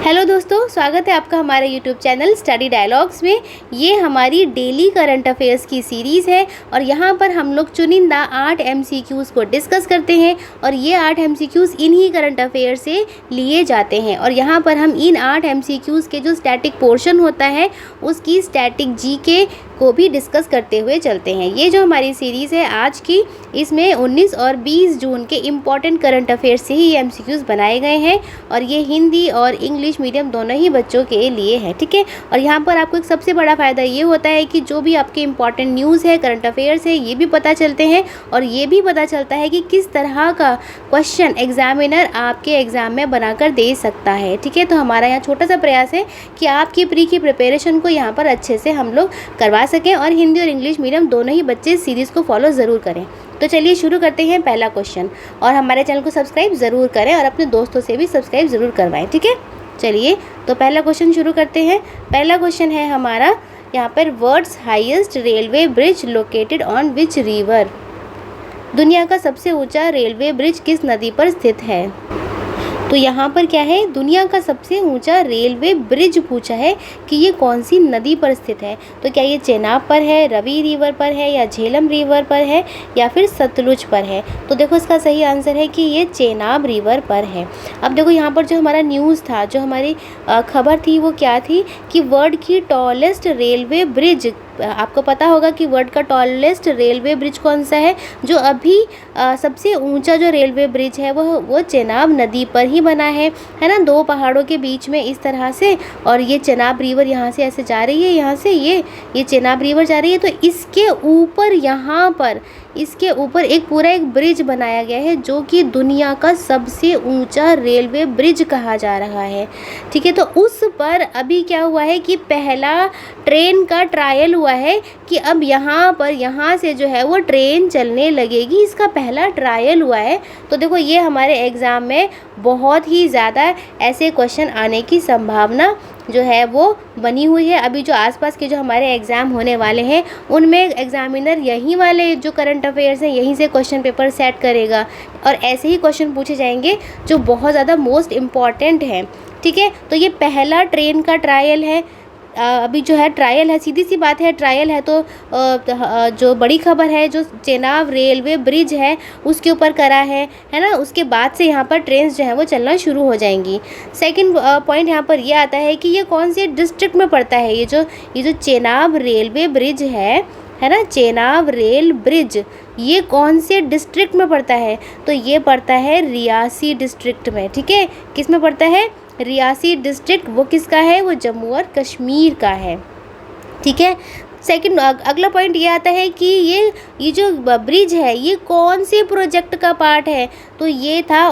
Hello दोस्तों, स्वागत है आपका हमारे यूट्यूब चैनल स्टडी डायलॉग्स में। ये हमारी डेली करंट अफेयर्स की सीरीज़ है और यहाँ पर हम लोग चुनिंदा 8 MCQs को डिस्कस करते हैं और ये 8 MCQs इन्हीं करंट अफेयर से लिए जाते हैं। और यहाँ पर हम इन 8 MCQs के जो स्टैटिक पोर्शन होता है उसकी स्टैटिक जीके को भी डिस्कस करते हुए चलते हैं। ये जो हमारी सीरीज़ है आज की, इसमें 19 और 20 जून के इम्पॉर्टेंट करंट अफेयर्स से ही MCQs बनाए गए हैं और ये हिंदी और इंग्लिश मीडियम दोनों ही बच्चों के लिए है, ठीक है। और यहाँ पर आपको एक सबसे बड़ा फ़ायदा ये होता है कि जो भी आपके इम्पॉर्टेंट न्यूज़ है, करंट अफेयर्स है, ये भी पता चलते हैं और ये भी पता चलता है कि किस तरह का क्वेश्चन एग्जामिनर आपके एग्ज़ाम में बनाकर दे सकता है, ठीक है। तो हमारा यहाँ छोटा सा प्रयास है कि आपकी प्री की प्रिपरेशन को यहाँ पर अच्छे से हम लोग करवा सकें और हिंदी और इंग्लिश मीडियम दोनों ही बच्चे इस सीरीज़ को फॉलो ज़रूर करें। तो चलिए शुरू करते हैं पहला क्वेश्चन। और हमारे चैनल को सब्सक्राइब ज़रूर करें और अपने दोस्तों से भी सब्सक्राइब ज़रूर करवाएं, ठीक है। चलिए तो पहला क्वेश्चन शुरू करते हैं। पहला क्वेश्चन है हमारा यहाँ पर, world's highest railway bridge located on which river. दुनिया का सबसे ऊंचा रेलवे ब्रिज किस नदी पर स्थित है। तो यहाँ पर क्या है, दुनिया का सबसे ऊंचा रेलवे ब्रिज पूछा है कि ये कौन सी नदी पर स्थित है। तो क्या ये चेनाब पर है, रवि रिवर पर है, या झेलम रिवर पर है, या फिर सतलुज पर है। तो देखो इसका सही आंसर है कि ये चेनाब रिवर पर है। अब देखो यहाँ पर जो हमारा न्यूज़ था, जो हमारी खबर थी, वो क्या थी कि वर्ल्ड की टॉलेस्ट रेलवे ब्रिज, आपको पता होगा कि वर्ल्ड का टॉलेस्ट रेलवे ब्रिज कौन सा है। जो अभी सबसे ऊंचा जो रेलवे ब्रिज है वो चेनाब नदी पर ही बना है ना, दो पहाड़ों के बीच में इस तरह से। और ये चेनाब रिवर यहाँ से ऐसे जा रही है, यहाँ से ये चेनाब रिवर जा रही है। तो इसके ऊपर, यहाँ पर इसके ऊपर एक पूरा एक ब्रिज बनाया गया है जो कि दुनिया का सबसे ऊंचा रेलवे ब्रिज कहा जा रहा है, ठीक है। तो उस पर अभी क्या हुआ है कि पहला ट्रेन का ट्रायल हुआ है कि अब यहाँ पर, यहाँ से जो है वो ट्रेन चलने लगेगी, इसका पहला ट्रायल हुआ है। तो देखो ये हमारे एग्ज़ाम में बहुत ही ज़्यादा ऐसे क्वेश्चन आने की संभावना जो है वो बनी हुई है। अभी जो आसपास के जो हमारे एग्ज़ाम होने वाले हैं उनमें एग्ज़ामिनर यहीं वाले जो करंट अफेयर्स हैं यहीं से क्वेश्चन पेपर सेट करेगा और ऐसे ही क्वेश्चन पूछे जाएंगे जो बहुत ज़्यादा मोस्ट इम्पॉर्टेंट हैं, ठीक है। तो ये पहला ट्रेन का ट्रायल है, अभी जो है ट्रायल है, सीधी सी बात है ट्रायल है। तो जो बड़ी खबर है, जो चेनाब रेलवे ब्रिज है उसके ऊपर करा है ना, उसके बाद से यहाँ पर ट्रेन्स जो है वो चलना शुरू हो जाएंगी। सेकंड पॉइंट यहाँ पर ये आता है कि ये कौन से डिस्ट्रिक्ट में पड़ता है। ये जो चेनाब रेलवे ब्रिज है ना, चेनाब रेल ब्रिज, ये कौन से डिस्ट्रिक्ट में पड़ता है। तो ये पड़ता है रियासी डिस्ट्रिक्ट में, ठीक है। किस में पड़ता है, रियासी डिस्ट्रिक्ट। वो किसका है, वो जम्मू और कश्मीर का है, ठीक है। सेकंड अगला पॉइंट ये आता है कि ये जो ब्रिज है ये कौन से प्रोजेक्ट का पार्ट है। तो ये था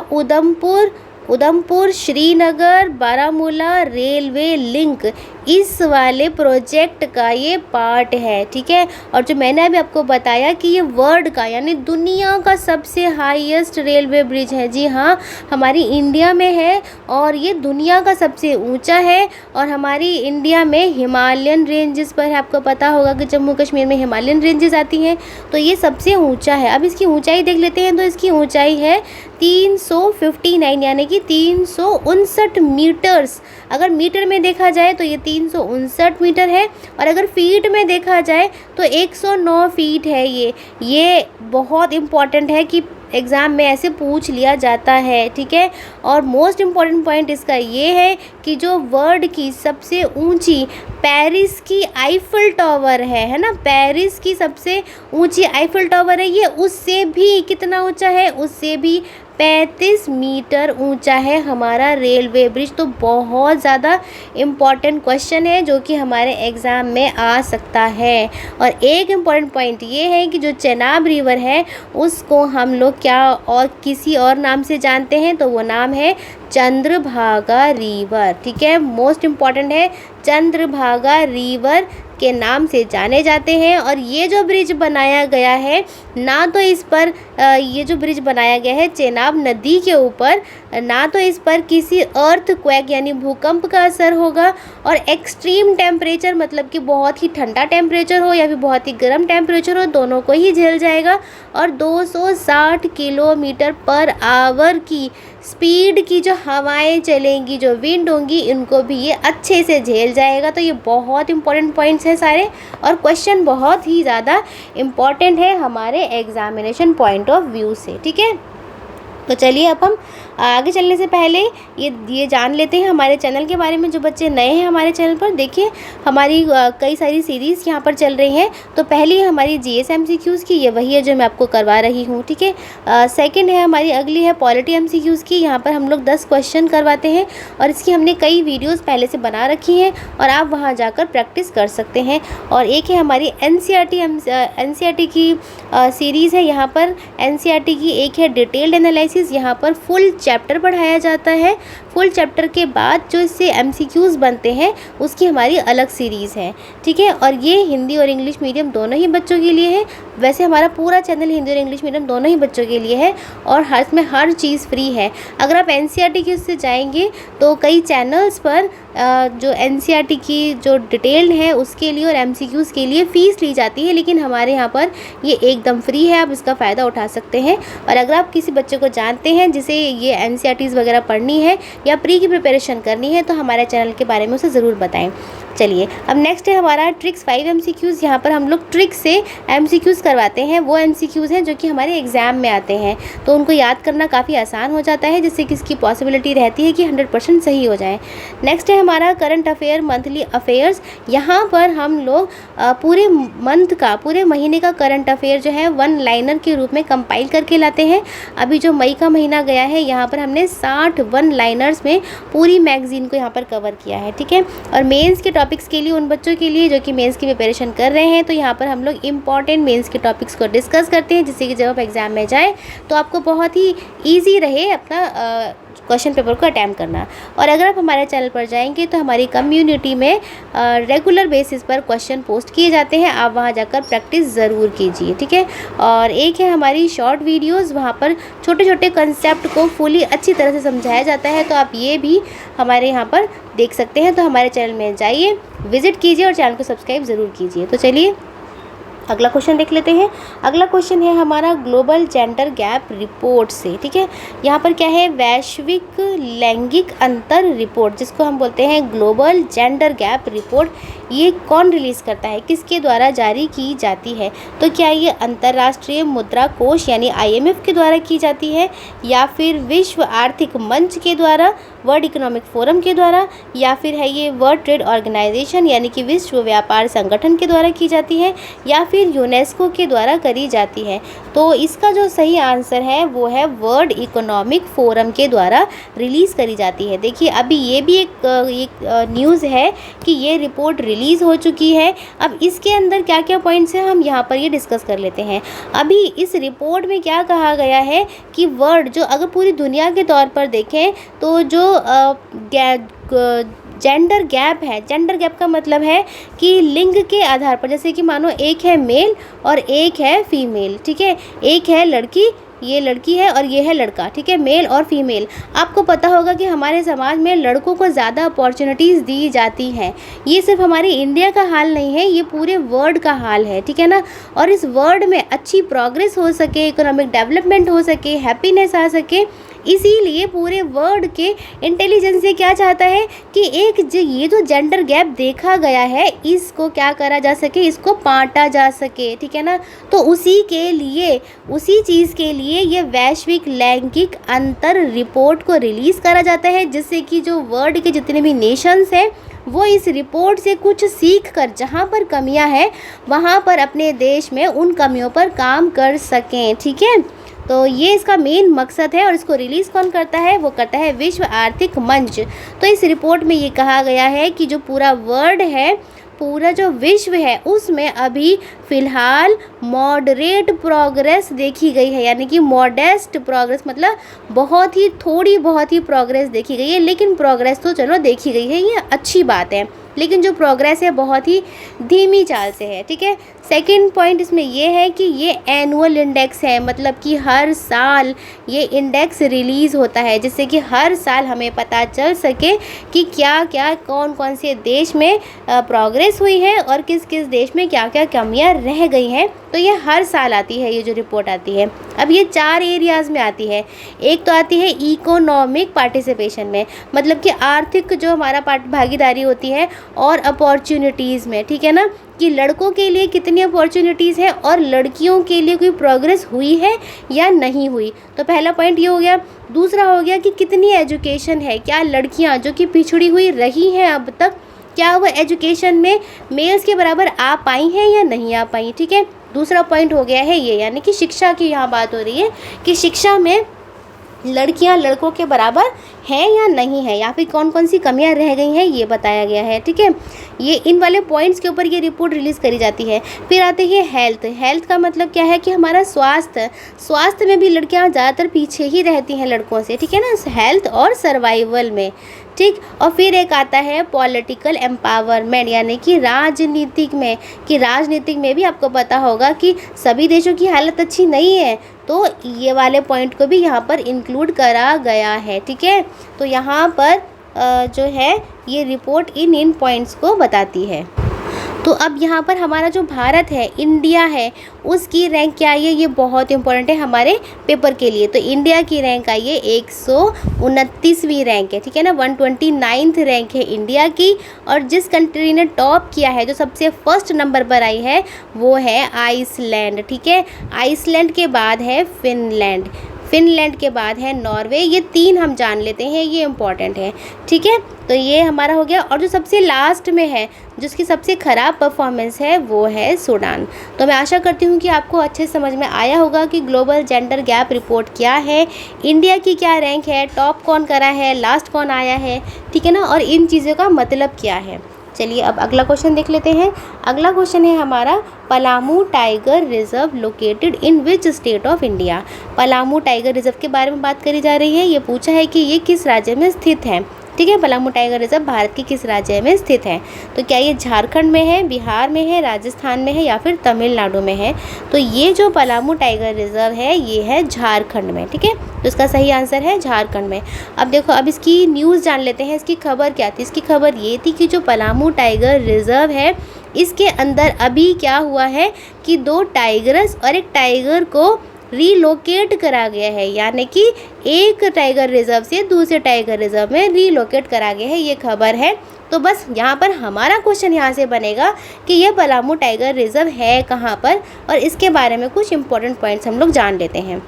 उधमपुर श्रीनगर बारामूला रेलवे लिंक, इस वाले प्रोजेक्ट का ये पार्ट है, ठीक है। और जो मैंने अभी आपको बताया कि ये वर्ल्ड का यानी दुनिया का सबसे हाईएस्ट रेलवे ब्रिज है, जी हाँ, हमारी इंडिया में है और ये दुनिया का सबसे ऊंचा है। और हमारी इंडिया में हिमालयन रेंजेस पर है, आपको पता होगा कि जम्मू कश्मीर में हिमालयन रेंजेस आती हैं, तो ये सबसे ऊंचा है। अब इसकी ऊंचाई देख लेते हैं। तो इसकी ऊंचाई है 359 यानी कि 359 मीटर्स। अगर मीटर में देखा जाए तो ये 359 मीटर है और अगर फीट में देखा जाए तो 109 फीट है। ये बहुत इम्पॉर्टेंट है कि एग्ज़ाम में ऐसे पूछ लिया जाता है, ठीक है। और मोस्ट इम्पॉर्टेंट पॉइंट इसका ये है कि जो वर्ल्ड की सबसे ऊंची पेरिस की आईफल टावर है ना, पेरिस की सबसे ऊंची आईफल टावर है, ये उससे भी कितना ऊंचा है, उससे भी 35 मीटर ऊंचा है हमारा रेलवे ब्रिज। तो बहुत ज़्यादा इम्पॉर्टेंट क्वेश्चन है जो कि हमारे एग्ज़ाम में आ सकता है। और एक इम्पॉर्टेंट पॉइंट ये है कि जो चेनाब रिवर है उसको हम लोग क्या और किसी और नाम से जानते हैं, तो वो नाम है चंद्रभागा रिवर, ठीक है। मोस्ट इम्पॉर्टेंट है चंद्रभागा रिवर के नाम से जाने जाते हैं। और ये जो ब्रिज बनाया गया है, ना तो इस पर ये जो ब्रिज बनाया गया है चेनाब नदी के ऊपर, ना तो इस पर किसी अर्थक्वेक यानी भूकंप का असर होगा, और एक्सट्रीम टेम्परेचर मतलब कि बहुत ही ठंडा टेम्परेचर हो या फिर बहुत ही गर्म टेम्परेचर हो, दोनों को ही झेल जाएगा। और 260 किलोमीटर पर आवर की स्पीड की जो हवाएं चलेंगी, जो विंड होंगी, इनको भी ये अच्छे से झेल जाएगा। तो ये बहुत इंपॉर्टेंट पॉइंट्स हैं सारे, और क्वेश्चन बहुत ही ज़्यादा इम्पॉर्टेंट है हमारे एग्जामिनेशन पॉइंट ऑफ व्यू से। ठीक है, तो चलिए अब हम आगे चलने से पहले ये जान लेते हैं हमारे चैनल के बारे में। जो बच्चे नए हैं हमारे चैनल पर, देखिए हमारी कई सारी सीरीज़ यहाँ पर चल रही हैं। तो पहली है हमारी जीएस एमसीक्यूज़ की, ये वही है जो मैं आपको करवा रही हूँ। ठीक है, सेकंड है हमारी, अगली है पॉलिटी एमसीक्यूज़ की। यहाँ पर हम लोग 10 क्वेश्चन करवाते हैं, और इसकी हमने कई वीडियोज़ पहले से बना रखी हैं, और आप वहाँ जाकर प्रैक्टिस कर सकते हैं। और एक है हमारी एनसीईआरटी की सीरीज़ है। यहाँ पर एनसीईआरटी की एक है डिटेल्ड एनालिसिस, यहाँ पर फुल चैप्टर पढ़ाया जाता है। फुल चैप्टर के बाद जो इससे एमसीक्यूज़ बनते हैं उसकी हमारी अलग सीरीज़ है। ठीक है, और ये हिंदी और इंग्लिश मीडियम दोनों ही बच्चों के लिए है। वैसे हमारा पूरा चैनल हिंदी और इंग्लिश मीडियम दोनों ही बच्चों के लिए है, और इसमें हर चीज़ फ्री है। अगर आप एनसीईआरटी की उससे जाएंगे तो कई चैनल्स पर जो एनसीईआरटी की जो डिटेल्ड है उसके लिए और एमसीक्यूज़ के लिए फ़ीस ली जाती है, लेकिन हमारे यहाँ पर ये एकदम फ्री है, आप इसका फ़ायदा उठा सकते हैं। और अगर आप किसी बच्चे को जानते हैं जिसे ये एनसीईआरटीज़ वगैरह पढ़नी है या प्री की प्रिपरेशन करनी है, तो हमारे चैनल के बारे में उसे ज़रूर बताएं। चलिए अब नेक्स्ट है हमारा ट्रिक्स 5 एमसीक्यूज़। यहाँ पर हम लोग ट्रिक्स से एमसीक्यूज़ करवाते हैं। वो एमसीक्यूज़ हैं जो कि हमारे एग्ज़ाम में आते हैं, तो उनको याद करना काफ़ी आसान हो जाता है, जिससे कि इसकी पॉसिबिलिटी रहती है कि 100% सही हो जाए। नेक्स्ट है हमारा करंट अफेयर मंथली अफेयर्स। यहाँ पर हम लोग पूरे मंथ का, पूरे महीने का करंट अफेयर जो है 1 लाइनर के रूप में कंपाइल करके लाते हैं। अभी जो मई का महीना गया है, यहाँ पर हमने 60 1 लाइनर्स में पूरी मैगज़ीन को यहाँ पर कवर किया है। ठीक है, और मेंस के टॉपिक्स के लिए, उन बच्चों के लिए जो कि मेंस की प्रिपरेशन कर रहे हैं, तो यहाँ पर हम लोग इंपॉर्टेंट मेंस के टॉपिक्स को डिस्कस करते हैं, जिससे कि जब आप एग्ज़ाम में जाएँ तो आपको बहुत ही ईजी रहे अपना क्वेश्चन पेपर को अटैम्प्ट करना। और अगर आप हमारे चैनल पर जाएंगे तो हमारी कम्युनिटी में रेगुलर बेसिस पर क्वेश्चन पोस्ट किए जाते हैं, आप वहां जाकर प्रैक्टिस ज़रूर कीजिए। ठीक है, और एक है हमारी शॉर्ट वीडियोस, वहां पर छोटे छोटे कंसेप्ट को फुली अच्छी तरह से समझाया जाता है, तो आप ये भी हमारे यहाँ पर देख सकते हैं। तो हमारे चैनल में जाइए, विजिट कीजिए और चैनल को सब्सक्राइब ज़रूर कीजिए। तो चलिए अगला क्वेश्चन देख लेते हैं। अगला क्वेश्चन है हमारा ग्लोबल जेंडर गैप रिपोर्ट से। ठीक है, यहाँ पर क्या है, वैश्विक लैंगिक अंतर रिपोर्ट, जिसको हम बोलते हैं ग्लोबल जेंडर गैप रिपोर्ट। ये कौन रिलीज़ करता है, किसके द्वारा जारी की जाती है? तो क्या ये अंतर्राष्ट्रीय मुद्रा कोष यानी IMF के द्वारा की जाती है, या फिर विश्व आर्थिक मंच के द्वारा, वर्ल्ड इकोनॉमिक फोरम के द्वारा, या फिर है ये वर्ल्ड ट्रेड ऑर्गेनाइजेशन यानी कि विश्व व्यापार संगठन के द्वारा की जाती है, या फिर यूनेस्को के द्वारा करी जाती है? तो इसका जो सही आंसर है वो है वर्ल्ड इकोनॉमिक फोरम के द्वारा रिलीज़ करी जाती है। देखिए अभी ये भी एक न्यूज़ है कि ये रिपोर्ट रिलीज़ हो चुकी है। अब इसके अंदर क्या क्या पॉइंट्स हैं हम यहाँ पर ये डिस्कस कर लेते हैं। अभी इस रिपोर्ट में क्या कहा गया है कि वर्ल्ड, जो अगर पूरी दुनिया के तौर पर देखें तो जो जेंडर गैप है, जेंडर गैप का मतलब है कि लिंग के आधार पर, जैसे कि मानो एक है मेल और एक है फीमेल। ठीक है, एक है लड़की, ये लड़की है और ये है लड़का। ठीक है, मेल और फीमेल। आपको पता होगा कि हमारे समाज में लड़कों को ज़्यादा अपॉर्चुनिटीज़ दी जाती हैं। ये सिर्फ हमारी इंडिया का हाल नहीं है, ये पूरे वर्ल्ड का हाल है। ठीक है ना, और इस वर्ल्ड में अच्छी प्रोग्रेस हो सके, इकोनॉमिक डेवलपमेंट हो सके, हैप्पीनेस आ सके, इसीलिए पूरे वर्ल्ड के इंटेलिजेंस ये क्या चाहता है कि ये जो जेंडर गैप देखा गया है इसको क्या करा जा सके, इसको बांटा जा सके। ठीक है ना, तो उसी चीज़ के लिए ये वैश्विक लैंगिक अंतर रिपोर्ट को रिलीज़ करा जाता है, जिससे कि जो वर्ल्ड के जितने भी नेशंस हैं वो इस रिपोर्ट से कुछ सीख कर जहाँ पर कमियां हैं वहाँ पर अपने देश में उन कमियों पर काम कर सकें। ठीक है, तो ये इसका मेन मकसद है। और इसको रिलीज़ कौन करता है, वो करता है विश्व आर्थिक मंच। तो इस रिपोर्ट में ये कहा गया है कि जो पूरा वर्ल्ड है, पूरा जो विश्व है, उसमें अभी फ़िलहाल मॉडरेट प्रोग्रेस देखी गई है, यानी कि मॉडेस्ट प्रोग्रेस, मतलब बहुत ही प्रोग्रेस देखी गई है, लेकिन प्रोग्रेस तो चलो देखी गई है, ये अच्छी बात है। लेकिन जो प्रोग्रेस है बहुत ही धीमी चाल से है। ठीक है, सेकंड पॉइंट इसमें ये है कि ये एनुअल इंडेक्स है, मतलब कि हर साल ये इंडेक्स रिलीज़ होता है, जिससे कि हर साल हमें पता चल सके कि क्या क्या कौन कौन से देश में प्रोग्रेस हुई है और किस किस देश में क्या क्या कमियां रह गई हैं। तो ये हर साल आती है, ये जो रिपोर्ट आती है। अब ये 4 एरियाज़ में आती है। एक तो आती है इकोनॉमिक पार्टिसिपेशन में, मतलब कि आर्थिक जो हमारा भागीदारी होती है, और अपॉर्चुनिटीज़ में। ठीक है ना, कि लड़कों के लिए कितनी अपॉर्चुनिटीज़ हैं और लड़कियों के लिए कोई प्रोग्रेस हुई है या नहीं हुई। तो पहला पॉइंट ये हो गया। दूसरा हो गया कि कितनी एजुकेशन है, क्या लड़कियां जो कि पिछड़ी हुई रही हैं अब तक, क्या वो एजुकेशन में मेल्स के बराबर आ पाई हैं या नहीं आ पाई। ठीक है, दूसरा पॉइंट हो गया है ये, यानी कि शिक्षा की यहाँ बात हो रही है कि शिक्षा में लड़कियां लड़कों के बराबर हैं या नहीं है, या फिर कौन कौन सी कमियां रह गई हैं, ये बताया गया है। ठीक है, ये इन वाले पॉइंट्स के ऊपर ये रिपोर्ट रिलीज़ करी जाती है। फिर आते हैं हेल्थ। हेल्थ का मतलब क्या है कि हमारा स्वास्थ्य में भी लड़कियां ज़्यादातर पीछे ही रहती हैं लड़कों से। ठीक है ना, हेल्थ और सर्वाइवल में। ठीक, और फिर एक आता है पॉलिटिकल एम्पावरमेंट, यानी कि राजनीतिक में भी आपको पता होगा कि सभी देशों की हालत अच्छी नहीं है, तो ये वाले पॉइंट को भी यहाँ पर इंक्लूड करा गया है। ठीक है, तो यहाँ पर जो है ये रिपोर्ट इन पॉइंट्स को बताती है। तो अब यहाँ पर हमारा जो भारत है, इंडिया है, उसकी रैंक क्या आई है, ये बहुत इंपॉर्टेंट है हमारे पेपर के लिए। तो इंडिया की रैंक आई है 129वीं रैंक है। ठीक है ना, 129th रैंक है इंडिया की। और जिस कंट्री ने टॉप किया है, जो सबसे फर्स्ट नंबर पर आई है, वो है आइसलैंड। ठीक है, आइसलैंड के बाद है फिनलैंड के बाद है नॉर्वे। ये 3 हम जान लेते हैं, ये इम्पॉर्टेंट है। ठीक है, तो ये हमारा हो गया। और जो सबसे लास्ट में है, जिसकी सबसे ख़राब परफॉर्मेंस है, वो है सूडान। तो मैं आशा करती हूँ कि आपको अच्छे से समझ में आया होगा कि ग्लोबल जेंडर गैप रिपोर्ट क्या है, इंडिया की क्या रैंक है, टॉप कौन करा है, लास्ट कौन आया है। ठीक है ना, और इन चीज़ों का मतलब क्या है। चलिए अब अगला क्वेश्चन देख लेते हैं। अगला क्वेश्चन है हमारा, Palamu tiger reserve located in which state of India. Palamu tiger reserve के बारे में बात करी जा रही है। ये पूछा है कि ये किस राज्य में स्थित है। ठीक है, पलामू टाइगर रिजर्व भारत के किस राज्य में स्थित है। तो क्या ये झारखंड में है, बिहार में है, राजस्थान में है, या फिर तमिलनाडु में है। तो ये जो पलामू टाइगर रिजर्व है, ये है झारखंड में। ठीक है, तो इसका सही आंसर है झारखंड में। अब देखो, अब इसकी न्यूज़ जान लेते हैं। इसकी खबर क्या थी। इसकी खबर ये थी कि जो पलामू टाइगर रिजर्व है, इसके अंदर अभी क्या हुआ है कि 2 टाइगर्स और एक टाइगर को रीलोकेट करा गया है, यानी कि एक टाइगर रिजर्व से दूसरे टाइगर रिजर्व में रीलोकेट करा गया है, ये खबर है। तो बस यहाँ पर हमारा क्वेश्चन यहाँ से बनेगा कि ये पलामू टाइगर रिजर्व है कहाँ पर, और इसके बारे में कुछ इंपॉर्टेंट पॉइंट्स हम लोग जान लेते हैं।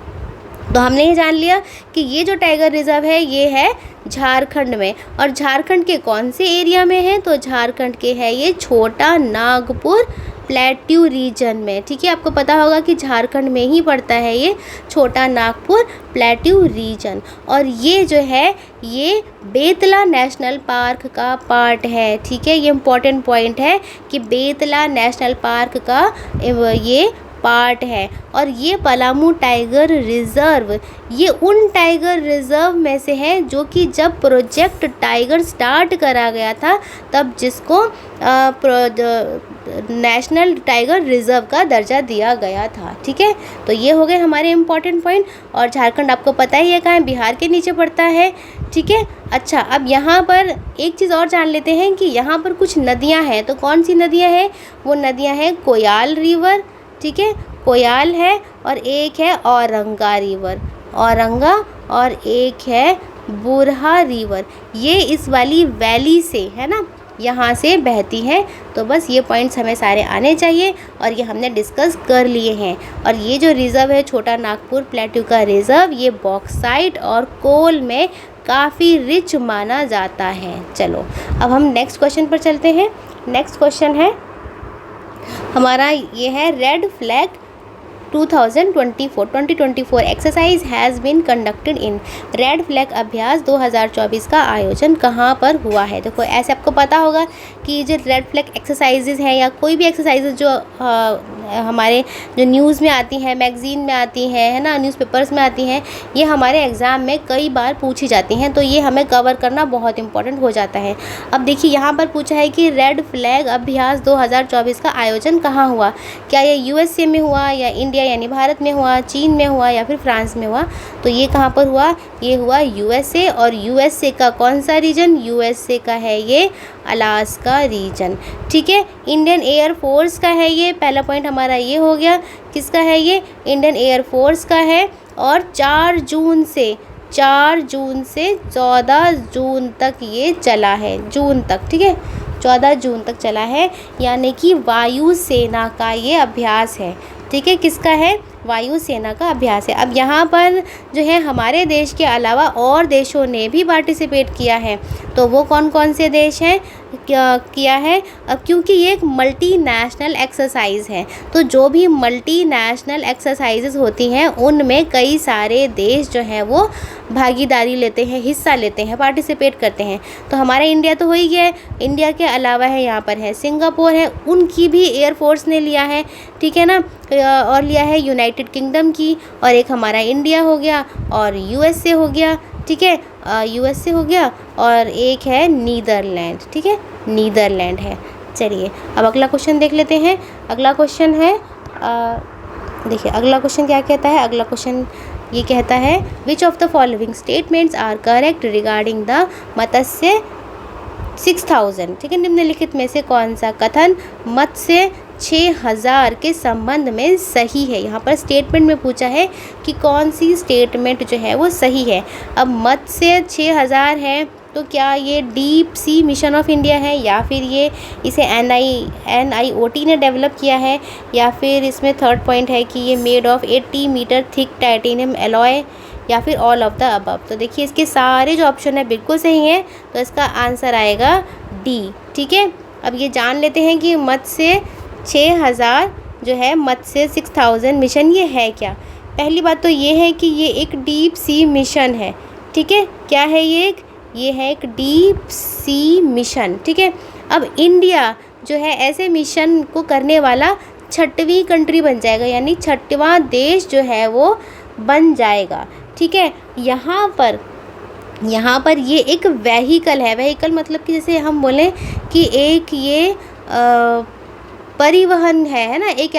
तो हमने ये जान लिया कि ये जो टाइगर रिजर्व है, ये है झारखंड में। और झारखंड के कौन से एरिया में है, तो झारखंड के है ये छोटा नागपुर प्लेट्यू रीजन में। ठीक है, आपको पता होगा कि झारखंड में ही पड़ता है ये छोटा नागपुर प्लेट्यू रीजन। और ये जो है, ये बेतला नेशनल पार्क का पार्ट है। ठीक है, ये इम्पॉर्टेंट पॉइंट है कि बेतला नेशनल पार्क का ये पार्ट है। और ये पलामू टाइगर रिज़र्व, ये उन टाइगर रिज़र्व में से है जो कि जब प्रोजेक्ट टाइगर स्टार्ट करा गया था, तब जिसको नेशनल टाइगर रिज़र्व का दर्जा दिया गया था। ठीक है, तो ये हो गए हमारे इम्पॉर्टेंट पॉइंट। और झारखंड आपको पता ही है कहाँ है, बिहार के नीचे पड़ता है। ठीक है, अच्छा, अब यहाँ पर एक चीज़ और जान लेते हैं कि यहाँ पर कुछ नदियाँ हैं। तो कौन सी नदियाँ हैं, वो नदियाँ हैं कोयाल रिवर। ठीक है, कोयाल है, और एक है औरंगा रिवर, औरंगा, और एक है बुरहा रिवर। ये इस वाली वैली से है ना, यहाँ से बहती है। तो बस ये पॉइंट्स हमें सारे आने चाहिए, और ये हमने डिस्कस कर लिए हैं। और ये जो रिज़र्व है छोटा नागपुर प्लेट्यू का रिज़र्व, ये बॉक्साइट और कोल में काफ़ी रिच माना जाता है। चलो अब हम नेक्स्ट क्वेश्चन पर चलते हैं। नेक्स्ट क्वेश्चन है हमारा, ये है red flag 2024 exercise has been conducted in. Red flag अभ्यास 2024 का आयोजन कहाँ पर हुआ है। देखो, ऐसे आपको पता होगा कि जो रेड फ्लैग एक्सरसाइजेज हैं या कोई भी एक्सरसाइजेज जो हमारे जो न्यूज़ में आती हैं, मैगज़ीन में आती हैं, है ना, न्यूज़पेपर्स में आती हैं, ये हमारे एग्ज़ाम में कई बार पूछी जाती हैं, तो ये हमें कवर करना बहुत इंपॉर्टेंट हो जाता है। अब देखिए यहाँ पर पूछा है कि रेड फ्लैग अभ्यास 2024 का आयोजन कहाँ हुआ। क्या ये USA में हुआ, या इंडिया यानी भारत में हुआ, चीन में हुआ, या फिर फ्रांस में हुआ। तो ये कहाँ पर हुआ, ये हुआ USA। और USA का कौन सा रीजन, USA का है ये अलास्का रीजन। ठीक है, इंडियन एयर फोर्स का है ये, पहला पॉइंट हमारा ये हो गया। किसका है ये, इंडियन एयर फोर्स का है। और 4 जून से 14 जून तक ये चला है, जून तक, ठीक है, 14 जून तक चला है, यानी कि वायुसेना का ये अभ्यास है। ठीक है, किसका है, वायुसेना का अभ्यास है। अब यहाँ पर जो है हमारे देश के अलावा और देशों ने भी पार्टिसिपेट किया है, तो वो कौन कौन से देश हैं किया है। अब क्योंकि ये एक मल्टीनेशनल एक्सरसाइज है, तो जो भी मल्टीनेशनल एक्सरसाइजेज होती हैं उनमें कई सारे देश जो हैं वो भागीदारी लेते हैं, हिस्सा लेते हैं, पार्टिसिपेट करते हैं। तो हमारा इंडिया तो हो ही गया है, इंडिया के अलावा है यहाँ पर है सिंगापुर है, उनकी भी एयरफोर्स ने लिया है, ठीक है ना, और लिया है यूनाइटेड किंगडम की, और एक हमारा इंडिया हो गया, और USA हो गया, ठीक है, USA हो गया, और एक है नीदरलैंड, ठीक है, नीदरलैंड है। चलिए अब अगला क्वेश्चन देख लेते हैं। अगला क्वेश्चन है, देखिए अगला क्वेश्चन क्या कहता है। अगला क्वेश्चन ये कहता है which of the following statements are correct regarding the Matsya 6000। ठीक है, निम्नलिखित में से कौन सा कथन मत्स्य 6000 के संबंध में सही है। यहाँ पर स्टेटमेंट में पूछा है कि कौन सी स्टेटमेंट जो है वो सही है। अब मत्स्य 6000 है, तो क्या ये deep sea mission of India है, या फिर ये इसे NIOT ने डेवलप किया है, या फिर इसमें थर्ड पॉइंट है कि ये made of 80 metre thick titanium alloy, या फिर ऑल ऑफ द अबव। तो देखिए इसके सारे जो ऑप्शन है बिल्कुल सही हैं, तो इसका आंसर आएगा डी। ठीक है, अब ये जान लेते हैं कि मत्स्य 6000 जो है, मत्स्य 6000 मिशन ये है क्या। पहली बात तो ये है कि ये एक डीप सी मिशन है। ठीक है, क्या है ये है एक डीप सी मिशन। ठीक है, अब इंडिया जो है ऐसे मिशन को करने वाला 6वीं कंट्री बन जाएगा, यानी 6वां देश जो है वो बन जाएगा। ठीक है, यहाँ पर ये एक वेहिकल है। वेहिकल मतलब कि जैसे हम बोलें कि एक ये परिवहन है ना, एक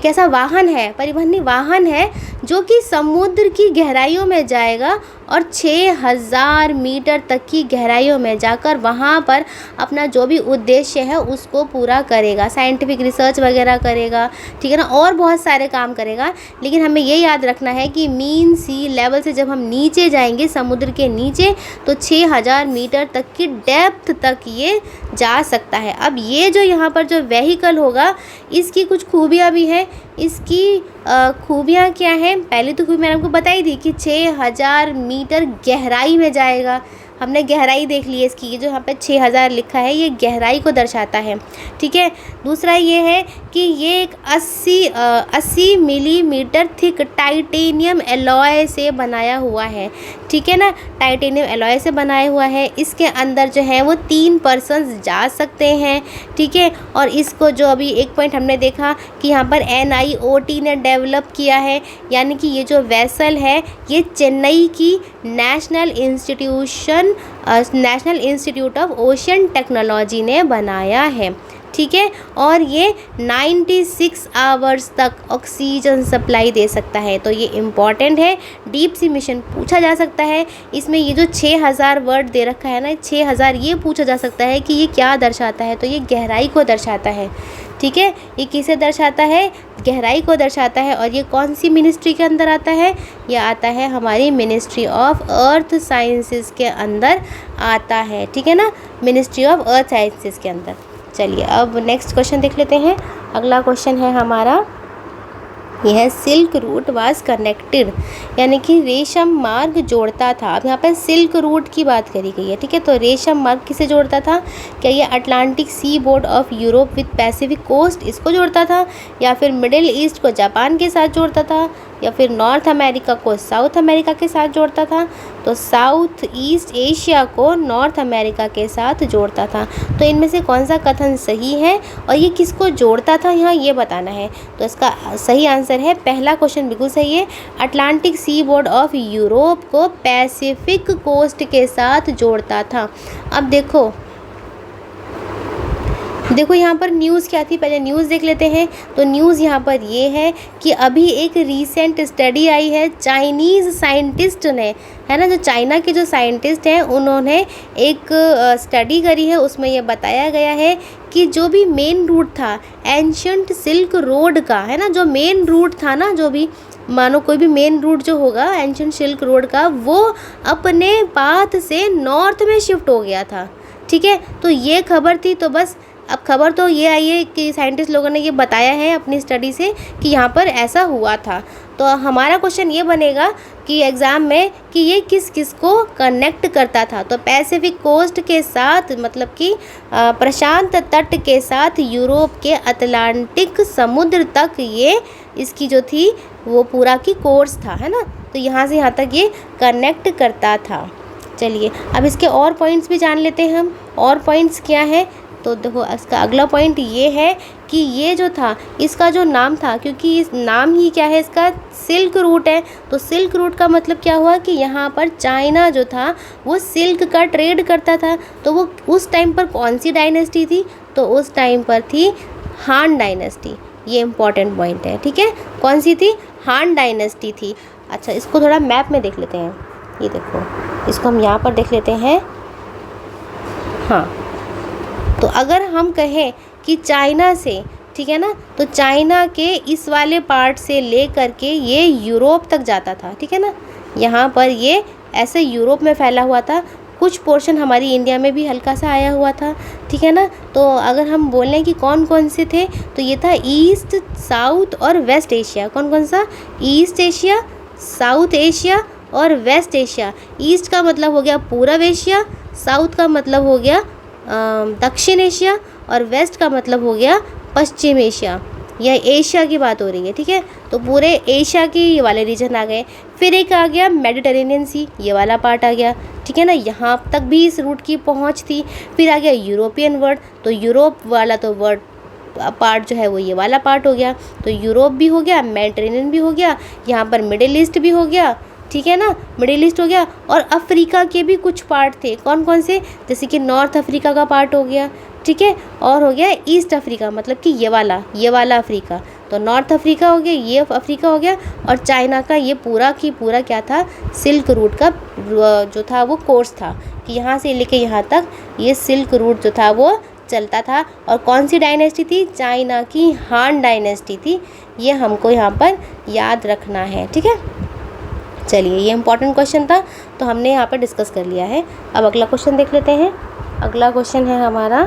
ऐसा वाहन है, परिवहन नहीं, वाहन है जो कि समुद्र की गहराइयों में जाएगा और 6000 मीटर तक की गहराइयों में जाकर वहाँ पर अपना जो भी उद्देश्य है उसको पूरा करेगा, साइंटिफिक रिसर्च वगैरह करेगा, ठीक है ना, और बहुत सारे काम करेगा। लेकिन हमें ये याद रखना है कि मीन सी लेवल से जब हम नीचे जाएंगे, समुद्र के नीचे, तो 6000 मीटर तक की डेप्थ तक ये जा सकता है। अब ये जो यहाँ पर जो वेहिकल होगा, इसकी कुछ खूबियाँ भी हैं। इसकी खूबियाँ क्या हैं, पहली तो खूबी मैंने आपको बताई थी कि 6000 मीटर गहराई में जाएगा। हमने गहराई देख ली है इसकी, ये जो यहाँ पे 6000 लिखा है ये गहराई को दर्शाता है। ठीक है, दूसरा ये है कि ये एक 80 मिलीमीटर थिक टाइटेनियम एलॉय से बनाया हुआ है। ठीक है ना, टाइटेनियम एलॉय से बनाया हुआ है। इसके अंदर जो है वो 3 पर्सन्स जा सकते हैं। ठीक है, और इसको जो अभी एक पॉइंट हमने देखा कि यहाँ पर NIOT ने डेवलप किया है, यानी कि ये जो वेसल है ये चेन्नई की national institute of ocean technology ने बनाया है। ठीक है, और ये 96 आवर्स तक ऑक्सीजन सप्लाई दे सकता है। तो ये इम्पॉर्टेंट है, डीप सी मिशन पूछा जा सकता है। इसमें ये जो 6000 वर्ड दे रखा है ना, 6000, ये पूछा जा सकता है कि ये क्या दर्शाता है। तो ये गहराई को दर्शाता है। ठीक है, ये किसे दर्शाता है, गहराई को दर्शाता है। और ये कौन सी मिनिस्ट्री के अंदर आता है, ये आता है हमारी मिनिस्ट्री ऑफ अर्थ साइंसेस के अंदर आता है। ठीक है ना, मिनिस्ट्री ऑफ अर्थ साइंसेस के अंदर। चलिए अब नेक्स्ट क्वेश्चन देख लेते हैं। अगला क्वेश्चन है हमारा, यह है सिल्क रूट वाज कनेक्टेड, यानी कि रेशम मार्ग जोड़ता था। अब यहाँ पर सिल्क रूट की बात करी गई है। ठीक है, तो रेशम मार्ग किसे जोड़ता था, क्या ये Atlantic seaboard of Europe with Pacific coast इसको जोड़ता था, या फिर मिडिल ईस्ट को जापान के साथ जोड़ता था, या फिर नॉर्थ अमेरिका को साउथ अमेरिका के साथ जोड़ता था, तो साउथ ईस्ट एशिया को नॉर्थ अमेरिका के साथ जोड़ता था। तो इनमें से कौन सा कथन सही है और ये किसको जोड़ता था यहाँ ये बताना है। तो इसका सही आंसर है पहला क्वेश्चन बिल्कुल सही है, Atlantic seaboard of Europe को पैसिफिक कोस्ट के साथ जोड़ता था। अब देखो यहाँ पर न्यूज़ क्या थी, पहले न्यूज़ देख लेते हैं। तो न्यूज़ यहाँ पर ये है कि अभी एक रीसेंट स्टडी आई है चाइनीज़ साइंटिस्ट ने, है ना, जो चाइना के जो साइंटिस्ट हैं उन्होंने एक स्टडी करी है, उसमें ये बताया गया है कि जो भी मेन रूट था एंशंट सिल्क रोड का, है ना, जो मेन रूट था ना, जो भी मानो कोई भी मेन रूट जो होगा एंशंट सिल्क रोड का, वो अपने पाथ से नॉर्थ में शिफ्ट हो गया था। ठीक है, तो ये खबर थी। तो बस अब खबर तो ये आई है कि साइंटिस्ट लोगों ने ये बताया है अपनी स्टडी से कि यहाँ पर ऐसा हुआ था। तो हमारा क्वेश्चन ये बनेगा कि एग्ज़ाम में कि ये किस किस को कनेक्ट करता था। तो पैसिफिक कोस्ट के साथ मतलब कि प्रशांत तट के साथ यूरोप के अटलांटिक समुद्र तक ये इसकी जो थी वो पूरा की कोर्स था, है ना। तो यहाँ से यहाँ तक ये कनेक्ट करता था। चलिए अब इसके और पॉइंट्स भी जान लेते हैं हम। और पॉइंट्स क्या है, तो देखो इसका अगला पॉइंट ये है कि ये जो था इसका जो नाम था, क्योंकि इस नाम ही क्या है इसका, सिल्क रूट है। तो सिल्क रूट का मतलब क्या हुआ कि यहाँ पर चाइना जो था वो सिल्क का ट्रेड करता था। तो वो उस टाइम पर कौन सी डायनेस्टी थी, तो उस टाइम पर थी हान डायनेस्टी। ये इम्पॉर्टेंट पॉइंट है, ठीक है, कौन सी थी, हान डायनेस्टी थी। अच्छा इसको थोड़ा मैप में देख लेते हैं। ये देखो इसको हम यहाँ पर देख लेते हैं। हाँ, तो अगर हम कहें कि चाइना से, ठीक है ना, तो चाइना के इस वाले पार्ट से ले करके ये यूरोप तक जाता था, ठीक है ना। यहाँ पर ये ऐसे यूरोप में फैला हुआ था, कुछ पोर्शन हमारी इंडिया में भी हल्का सा आया हुआ था, ठीक है ना। तो अगर हम बोलें कि कौन कौन से थे, तो ये था ईस्ट, साउथ और वेस्ट एशिया। कौन कौन सा, ईस्ट एशिया, साउथ एशिया और वेस्ट एशिया। ईस्ट का मतलब हो गया पूर्व एशिया, साउथ का मतलब हो गया दक्षिण एशिया और वेस्ट का मतलब हो गया पश्चिम एशिया। यह एशिया की बात हो रही है, ठीक है। तो पूरे एशिया के ये वाले रीजन आ गए। फिर एक आ गया मेडिटेरेनियन सी, ये वाला पार्ट आ गया, ठीक है ना, यहाँ तक भी इस रूट की पहुँच थी। फिर आ गया यूरोपियन वर्ल्ड, तो यूरोप वाला तो वर्ल्ड पार्ट जो है वो ये वाला पार्ट हो गया। तो यूरोप भी हो गया, मेडिटेरेनियन भी हो गया, यहाँ पर मिडिल ईस्ट भी हो गया, ठीक है ना, मिडिल ईस्ट हो गया। और अफ्रीका के भी कुछ पार्ट थे, कौन कौन से, जैसे कि नॉर्थ अफ्रीका का पार्ट हो गया, ठीक है, और हो गया ईस्ट अफ्रीका, मतलब कि ये वाला अफ्रीका। तो नॉर्थ अफ्रीका हो गया, ये अफ्रीका हो गया, और चाइना का ये पूरा की पूरा क्या था, सिल्क रूट का जो था वो कोर्स था कि यहाँ से लेके यहाँ तक ये सिल्क रूट जो था वो चलता था। और कौन सी डायनेस्टी थी, चाइना की हान डायनेस्टी थी। ये हमको यहाँ पर याद रखना है, ठीक है। चलिए ये इंपॉर्टेंट क्वेश्चन था, तो हमने यहाँ पर डिस्कस कर लिया है। अब अगला क्वेश्चन देख लेते हैं। अगला क्वेश्चन है हमारा,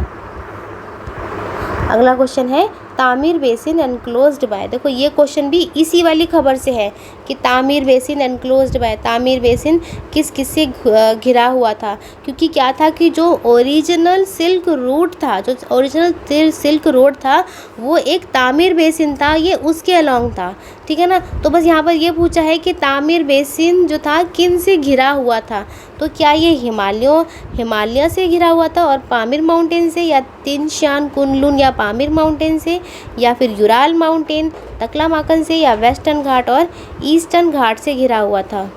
अगला क्वेश्चन है तामीर बेसिन एनक्लोज्ड बाय। देखो ये क्वेश्चन भी इसी वाली खबर से है कि तामीर बेसिन एनक्लोज्ड बाय, तामीर बेसिन किस किस से घिरा हुआ था। क्योंकि क्या था कि जो ओरिजिनल सिल्क रूट था, जो ओरिजिनल सिल्क रोड था वो एक तामीर बेसिन था, ये उसके अलॉन्ग था, ठीक है ना। तो बस यहाँ पर ये पूछा है कि तामीर बेसिन जो था किन से घिरा हुआ था। तो क्या ये हिमालय से घिरा हुआ था और पामीर माउंटेन से, या तिनशान कुनलुन या पामीर माउंटेन से, या फिर यूराल माउंटेन तकलामाकन से, या वेस्टर्न घाट और ईस्टर्न घाट से घिरा हुआ था।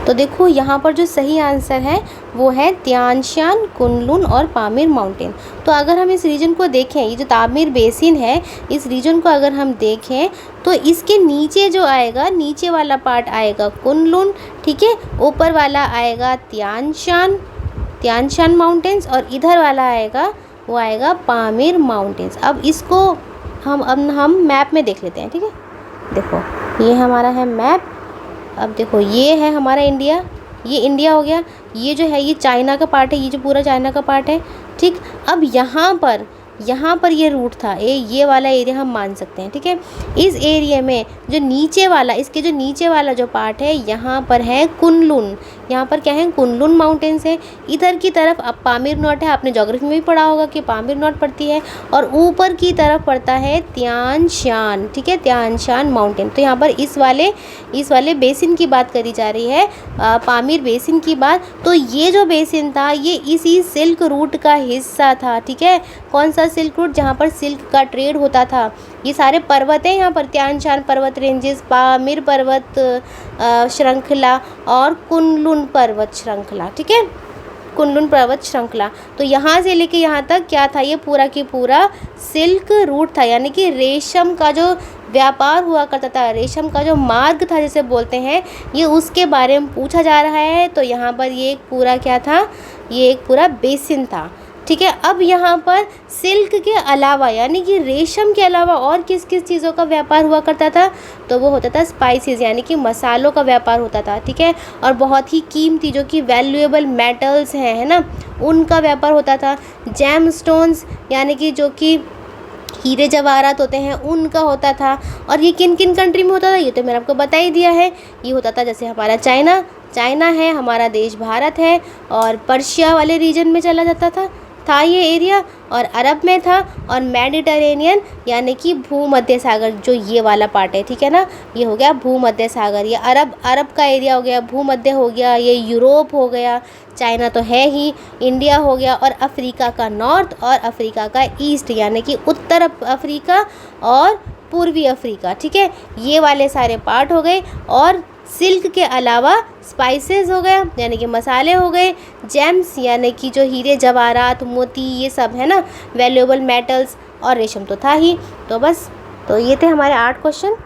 तो देखो यहाँ पर जो सही आंसर है वो है त्यानशान, कुनलुन और पामीर माउंटेन। तो अगर हम इस रीजन को देखें, ये जो तामीर बेसिन है, इस रीजन को अगर हम देखें तो इसके नीचे जो आएगा, नीचे वाला पार्ट आएगा कुनलुन, ठीक है, ऊपर वाला आएगा त्यानशान माउंटेन्स, और इधर वाला आएगा वो आएगा पामीर माउंटेन्स। अब इसको हम मैप में देख लेते हैं, ठीक है। देखो ये हमारा है मैप। अब देखो ये है हमारा इंडिया, ये इंडिया हो गया, ये जो है ये चाइना का पार्ट है, ये जो पूरा चाइना का पार्ट है, ठीक। अब यहाँ पर ये रूट था, ये वाला एरिया हम मान सकते हैं, ठीक है। इस एरिया में जो नीचे वाला, इसके जो नीचे वाला जो पार्ट है, यहाँ पर है कुनलुन, यहाँ पर क्या है, कुनलुन माउंटेन्स है। इधर की तरफ अब पामीर नॉट है, आपने ज्योग्राफी में भी पढ़ा होगा कि पामीर नॉट पड़ती है। और ऊपर की तरफ पड़ता है त्यान शान, ठीक है, त्यान शान माउंटेन। तो यहाँ पर इस वाले बेसिन की बात करी जा रही है, पामीर बेसिन की बात। तो ये जो बेसिन था ये इसी सिल्क रूट का हिस्सा था, ठीक है। कौन सा सिल्क रूट? जहाँ पर सिल्क का ट्रेड होता था। ये सारे पर्वत हैं यहाँ पर, त्यान शान पर्वत रेंजेस, पामीर पर्वत श्रृंखला और कुनलुन पर्वत श्रृंखला, ठीक है, कुनलुन पर्वत श्रृंखला। तो यहाँ से लेके यहाँ तक क्या था, ये पूरा की पूरा सिल्क रूट था, यानी कि रेशम का जो व्यापार हुआ करता था, रेशम का जो मार्ग था जिसे बोलते हैं, ये उसके बारे में पूछा जा रहा है। तो यहाँ पर ये एक पूरा क्या था, ये एक पूरा बेसिन था, ठीक है। अब यहाँ पर सिल्क के अलावा यानी कि रेशम के अलावा और किस किस चीज़ों का व्यापार हुआ करता था? तो वो होता था स्पाइसेस, यानी कि मसालों का व्यापार होता था, ठीक है। और बहुत ही कीमती जो कि वैल्यूएबल मेटल्स हैं, है ना, उनका व्यापार होता था। जेम स्टोन्स यानी कि जो कि हीरे जवाहरात होते हैं, उनका होता था। और ये किन किन कंट्री में होता था ये तो मैंने आपको बता ही दिया है। ये होता था जैसे हमारा चाइना है, हमारा देश भारत है, और पर्शिया वाले रीजन में चला जाता था ये एरिया, और अरब में था, और मेडिटरेनियन यानी कि भूमध्य सागर जो ये वाला पार्ट है, ठीक है ना, ये हो गया भूमध्य सागर। ये अरब का एरिया हो गया, भूमध्य हो गया, ये यूरोप हो गया, चाइना तो है ही, इंडिया हो गया, और अफ्रीका का नॉर्थ और अफ्रीका का ईस्ट यानी कि उत्तर अफ्रीका और पूर्वी अफ्रीका, ठीक है, ये वाले सारे पार्ट हो गए। और सिल्क के अलावा स्पाइसेस हो गया यानी कि मसाले हो गए, जेम्स यानी कि जो हीरे जवाहरात मोती ये सब है ना, वैल्यूएबल मेटल्स, और रेशम तो था ही। तो बस, तो ये थे हमारे 8 क्वेश्चन।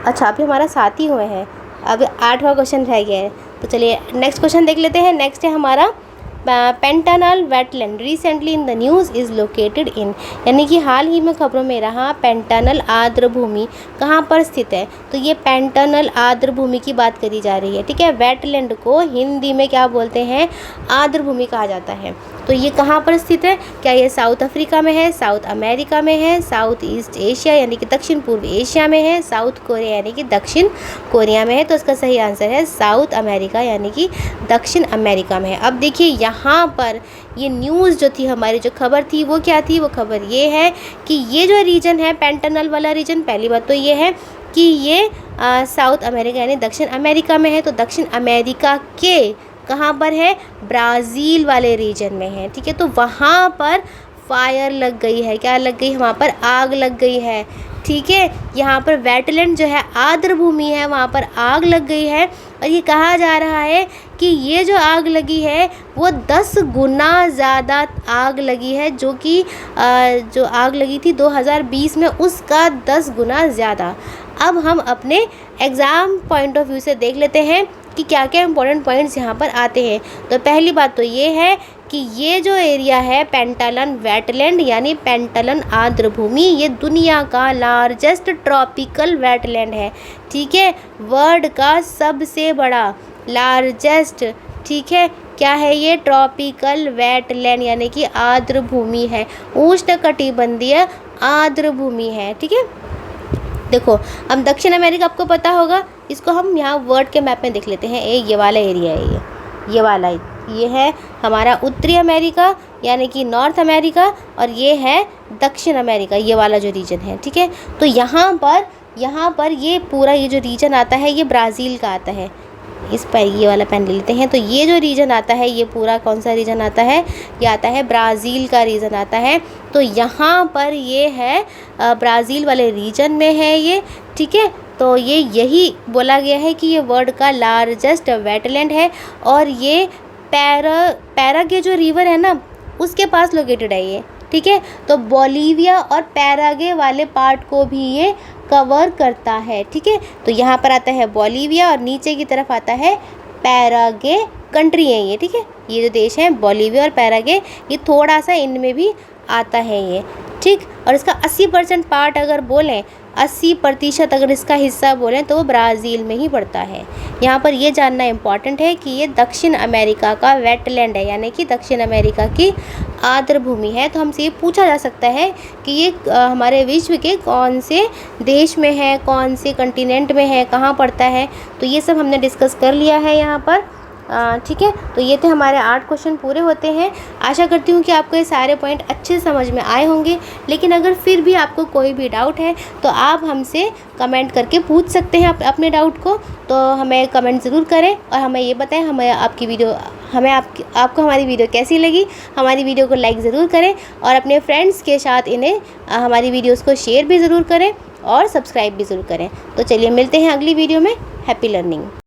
अच्छा, अभी हमारा 7 ही हुए हैं, अब 8वां क्वेश्चन रह गया है। तो चलिए नेक्स्ट क्वेश्चन देख लेते हैं। नेक्स्ट है हमारा पेंटानल wetland recently in the news is located in, यानी कि हाल ही में खबरों में रहा पेंटानल आर्द्र भूमि कहाँ पर स्थित है? तो ये पेंटानल आर्द्र भूमि की बात करी जा रही है, ठीक है। वेटलैंड को हिंदी में क्या बोलते हैं? आर्द्र भूमि कहा जाता है। तो ये कहाँ पर स्थित है? क्या ये साउथ अफ्रीका में है, साउथ अमेरिका में है, साउथ ईस्ट एशिया यानी कि दक्षिण पूर्व एशिया में है, साउथ कोरिया यानी कि दक्षिण कोरिया में है? तो इसका सही आंसर है साउथ अमेरिका यानी कि दक्षिण अमेरिका में है। अब देखिए यहाँ पर ये न्यूज़ जो थी हमारी, जो खबर थी वो क्या थी? वो खबर ये है कि ये जो रीजन है पेंटानल वाला रीजन, पहली बात तो ये है कि ये साउथ अमेरिका यानी दक्षिण अमेरिका में है। तो दक्षिण अमेरिका के कहाँ पर है? ब्राज़ील वाले रीजन में है, ठीक है। तो वहाँ पर फायर लग गई है, क्या लग गई? वहाँ पर आग लग गई है, ठीक है। यहाँ पर वेटलैंड जो है आर्द्र भूमि है, वहाँ पर आग लग गई है। और ये कहा जा रहा है कि ये जो आग लगी है वो 10 गुना ज़्यादा आग लगी है, जो कि जो आग लगी थी 2020 में उसका 10 गुना ज़्यादा। अब हम अपने एग्ज़ाम पॉइंट ऑफ व्यू से देख लेते हैं कि क्या क्या इंपॉर्टेंट पॉइंट्स यहाँ पर आते हैं। तो पहली बात तो ये है कि ये जो एरिया है पेंटानल वेटलैंड यानी पेंटानल आर्द्र भूमि, ये दुनिया का लार्जेस्ट ट्रॉपिकल वेटलैंड है, ठीक है। वर्ल्ड का सबसे बड़ा लार्जेस्ट, ठीक है, क्या है ये? ट्रॉपिकल वेटलैंड यानी कि आर्द्र भूमि है, उष्णकटिबंधीय आर्द्र भूमि है, ठीक है। देखो, हम दक्षिण अमेरिका आपको पता होगा, इसको हम यहाँ वर्ल्ड के मैप में देख लेते हैं। ये वाला एरिया है, ये वाला, ये है हमारा उत्तरी अमेरिका यानी कि नॉर्थ अमेरिका, और ये है दक्षिण अमेरिका, ये वाला जो रीजन है, ठीक है। तो यहाँ पर ये पूरा ये जो रीजन आता है ये ब्राज़ील का आता है। इस पर ये वाला पेन ले लेते हैं। तो ये जो रीजन आता है ये पूरा कौन सा रीजन आता है? ये आता है ब्राज़ील का रीजन आता है। तो यहाँ पर ये है ब्राज़ील वाले रीजन में है ये, ठीक है। तो ये यही बोला गया है कि ये वर्ल्ड का लार्जेस्ट वेटलैंड है, और ये पैरागे जो रिवर है ना उसके पास लोकेटेड है ये, ठीक है। तो बोलीविया और पैरागे वाले पार्ट को भी ये कवर करता है, ठीक है। तो यहाँ पर आता है बोलीविया और नीचे की तरफ आता है पैरागे कंट्री है ये, ठीक है। ये जो देश है बोलीविया और पैरागे, ये थोड़ा सा इनमें भी आता है ये, ठीक। और इसका 80% पार्ट अगर बोलें, 80% अगर इसका हिस्सा बोलें तो वो ब्राज़ील में ही पड़ता है। यहाँ पर ये जानना इम्पॉर्टेंट है कि ये दक्षिण अमेरिका का वेटलैंड है यानी कि दक्षिण अमेरिका की आर्द्र भूमि है। तो हमसे ये पूछा जा सकता है कि ये हमारे विश्व के कौन से देश में है, कौन से कंटिनेंट में है, कहाँ पड़ता है। तो ये सब हमने डिस्कस कर लिया है यहाँ पर। ठीक है, तो ये थे हमारे 8 क्वेश्चन पूरे होते हैं। आशा करती हूँ कि आपको ये सारे पॉइंट अच्छे समझ में आए होंगे। लेकिन अगर फिर भी आपको कोई भी डाउट है तो आप हमसे कमेंट करके पूछ सकते हैं अपने डाउट को। तो हमें कमेंट ज़रूर करें और हमें ये बताएं आपको हमारी वीडियो कैसी लगी। हमारी वीडियो को लाइक ज़रूर करें और अपने फ्रेंड्स के साथ इन्हें हमारी वीडियोज़ को शेयर भी ज़रूर करें और सब्सक्राइब भी ज़रूर करें। तो चलिए मिलते हैं अगली वीडियो में। Happy learning.